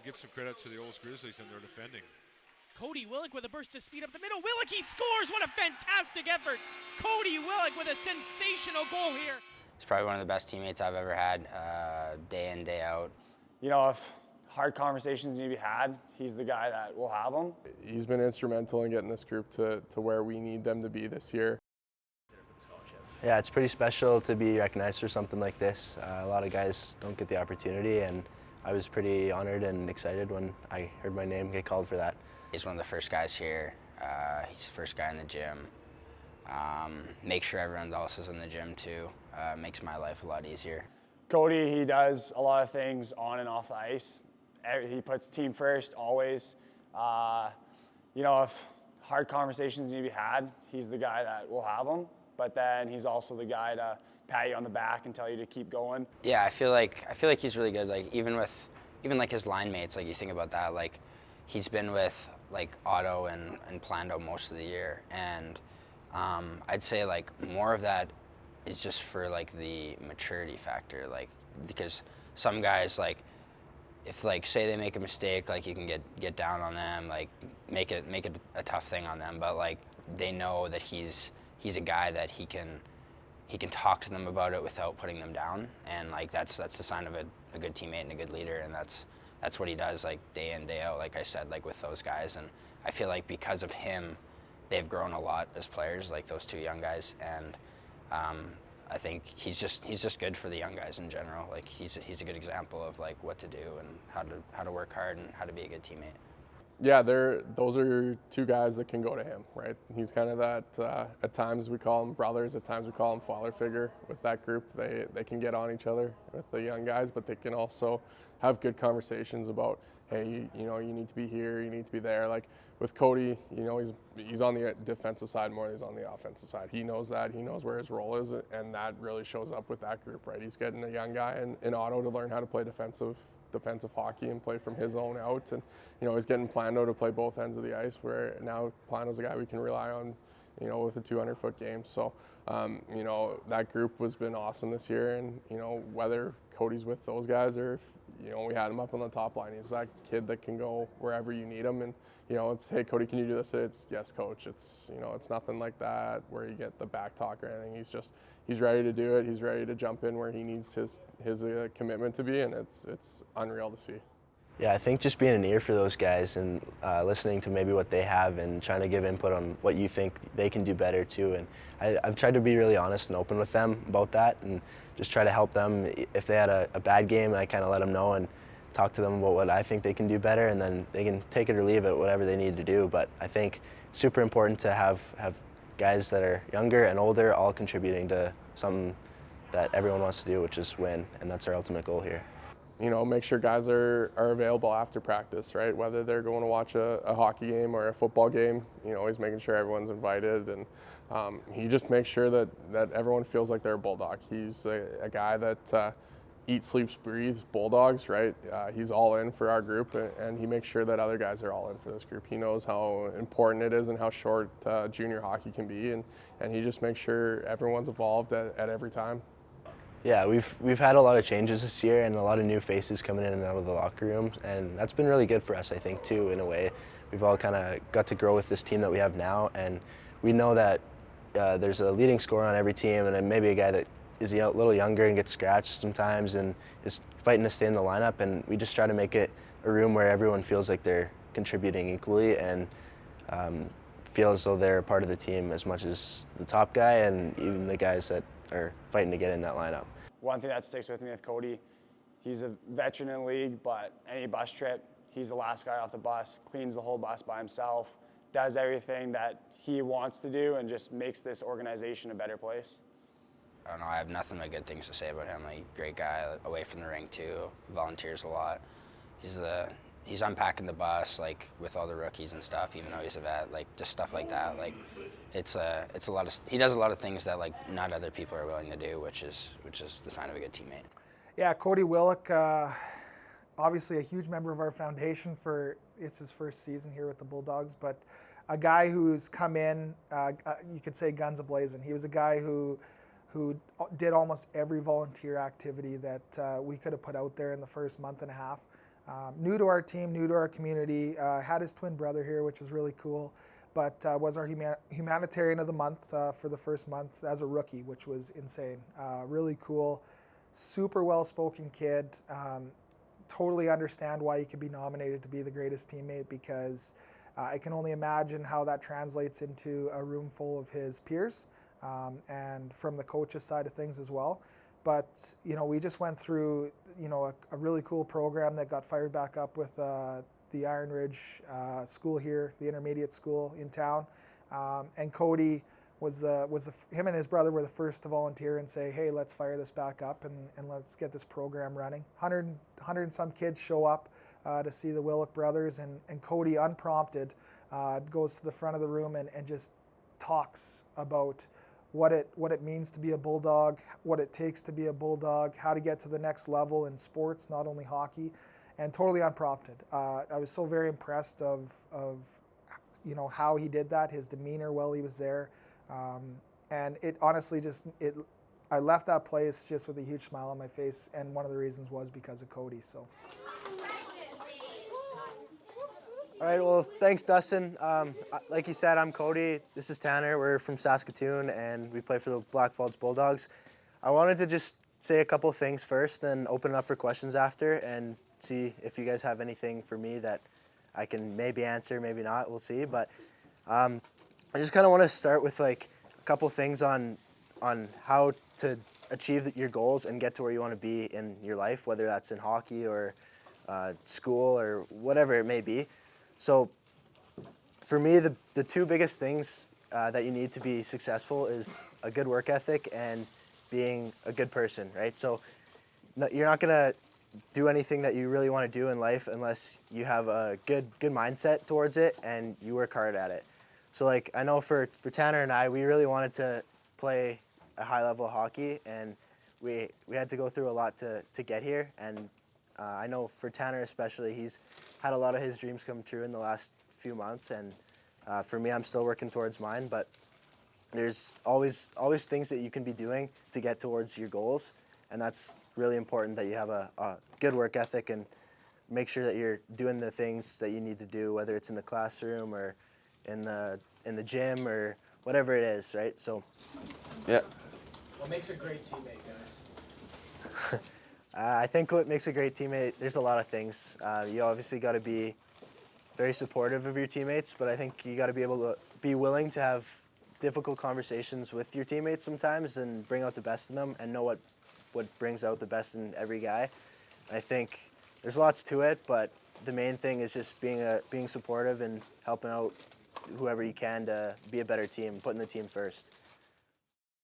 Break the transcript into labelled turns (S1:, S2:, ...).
S1: give some credit to the Old Grizzlies and their defending.
S2: Kody Willick with a burst to speed up the middle. Willick, he scores! What a fantastic effort! Kody Willick with a sensational goal here.
S3: He's probably one of the best teammates I've ever had, day in, day out.
S4: You know, if hard conversations need to be had, he's the guy that will have them.
S5: He's been instrumental in getting this group to where we need them to be this year.
S6: Yeah, it's pretty special to be recognized for something like this. A lot of guys don't get the opportunity, and I was pretty honored and excited when I heard my name get called for that.
S3: He's one of the first guys here. He's the first guy in the gym. Make sure everyone else is in the gym too. Makes my life a lot easier.
S4: Kody, he does a lot of things on and off the ice. He puts team first, always. You know, if hard conversations need to be had, he's the guy that will have them. But then he's also the guy to pat you on the back and tell you to keep going.
S3: Yeah, I feel like he's really good. Like even like his line mates, like you think about that, like he's been with like Otto and Plando most of the year, and I'd say like more of that is just for like the maturity factor, like because some guys like if like say they make a mistake, like you can get down on them, like make it a tough thing on them, but like they know that he's a guy that he can talk to them about it without putting them down, and like that's the sign of a good teammate and a good leader, and that's what he does like day in, day out, like I said, like with those guys. And I feel like because of him, they've grown a lot as players, like those two young guys, and I think he's just good for the young guys in general. Like he's a good example of like what to do and how to work hard and how to be a good teammate.
S5: Yeah, those are two guys that can go to him, right? He's kind of that, at times we call them brothers, at times we call him father figure. With that group, they can get on each other with the young guys, but they can also have good conversations about, hey, you know, you need to be here, you need to be there. Like with Kody, you know, he's on the defensive side more than he's on the offensive side. He knows that, he knows where his role is, and that really shows up with that group, right? He's getting a young guy in Otto to learn how to play defensive hockey and play from his zone out, and you know he's getting Plando to play both ends of the ice, where now Plando's a guy we can rely on, you know, with a 200-foot game. So you know, that group has been awesome this year, and you know, whether Kody's with those guys or if, you know, we had him up on the top line, he's that kid that can go wherever you need him. And you know, it's, hey Kody, can you do this? It's yes coach. It's, you know, it's nothing like that where you get the back talk or anything. He's ready to do it. He's ready to jump in where he needs his commitment to be, and it's unreal to see.
S6: Yeah, I think just being an ear for those guys and listening to maybe what they have and trying to give input on what you think they can do better too. And I've tried to be really honest and open with them about that, and just try to help them. If they had a bad game, I kind of let them know and talk to them about what I think they can do better, and then they can take it or leave it, whatever they need to do. But I think it's super important to have guys that are younger and older all contributing to something that everyone wants to do, which is win, and that's our ultimate goal here.
S5: You know, make sure guys are available after practice, right? Whether they're going to watch a hockey game or a football game, you know, he's making sure everyone's invited, and he just makes sure that everyone feels like they're a Bulldog. He's a guy that eats, sleeps, breathes Bulldogs, right? He's all in for our group, and he makes sure that other guys are all in for this group. He knows how important it is and how short junior hockey can be, and he just makes sure everyone's involved at every time.
S6: Yeah, we've had a lot of changes this year and a lot of new faces coming in and out of the locker room, and that's been really good for us, I think, too, in a way. We've all kind of got to grow with this team that we have now, and we know that there's a leading scorer on every team, and then maybe a guy that is a little younger and gets scratched sometimes and is fighting to stay in the lineup, and we just try to make it a room where everyone feels like they're contributing equally and feel as though they're a part of the team as much as the top guy and even the guys that are fighting to get in that lineup.
S4: One thing that sticks with me with Kody, he's a veteran in the league, but any bus trip, he's the last guy off the bus, cleans the whole bus by himself, does everything that he wants to do, and just makes this organization a better place.
S3: I don't know, I have nothing but good things to say about him. Like, great guy away from the rink too, volunteers a lot. He's unpacking the bus, like with all the rookies and stuff, even though he's a vet, like just stuff like that. Like it's a lot of, he does a lot of things that like not other people are willing to do, which is the sign of a good teammate.
S7: Yeah, Kody Willick, obviously a huge member of our foundation it's his first season here with the Bulldogs, but a guy who's come in, you could say guns a-blazing. He was a guy who did almost every volunteer activity that we could have put out there in the first month and a half. New to our team, new to our community, had his twin brother here, which was really cool, but was our humanitarian of the month for the first month as a rookie, which was insane. Really cool, super well-spoken kid. Totally understand why he could be nominated to be the greatest teammate, because I can only imagine how that translates into a room full of his peers, and from the coach's side of things as well. But, you know, we just went through, you know, a really cool program that got fired back up with the Iron Ridge school here, the intermediate school in town. And Kody him and his brother were the first to volunteer and say, hey, let's fire this back up and let's get this program running. 100 and some kids show up to see the Willick brothers, and Kody, unprompted, goes to the front of the room and just talks about what it means to be a Bulldog, what it takes to be a Bulldog, how to get to the next level in sports, not only hockey, and totally unprompted. I was so very impressed of you know, how he did that, his demeanor while he was there. And it honestly I left that place just with a huge smile on my face, and one of the reasons was because of Kody. So.
S6: All right, well, thanks, Dustin. Like you said, I'm Kody. This is Tanner. We're from Saskatoon, and we play for the Blackfalds Bulldogs. I wanted to just say a couple things first, then open it up for questions after, and see if you guys have anything for me that I can maybe answer, maybe not. We'll see. But I just kind of want to start with like a couple things on how to achieve your goals and get to where you want to be in your life, whether that's in hockey or school or whatever it may be. So for me, the two biggest things that you need to be successful is a good work ethic and being a good person, right? So you're not going to do anything that you really want to do in life unless you have a good mindset towards it and you work hard at it. So like I know for Tanner and I, we really wanted to play a high level of hockey, and we had to go through a lot to get here. And I know for Tanner especially, he's had a lot of his dreams come true in the last few months, and for me, I'm still working towards mine, but there's always things that you can be doing to get towards your goals, and that's really important that you have a good work ethic and make sure that you're doing the things that you need to do, whether it's in the classroom or in the gym or whatever it is, right? So, yeah.
S7: What makes a great teammate, guys?
S6: I think what makes a great teammate, there's a lot of things. You obviously got to be very supportive of your teammates, but I think you got to be able to be willing to have difficult conversations with your teammates sometimes and bring out the best in them and know what brings out the best in every guy. I think there's lots to it, but the main thing is just being supportive and helping out whoever you can to be a better team, putting the team first.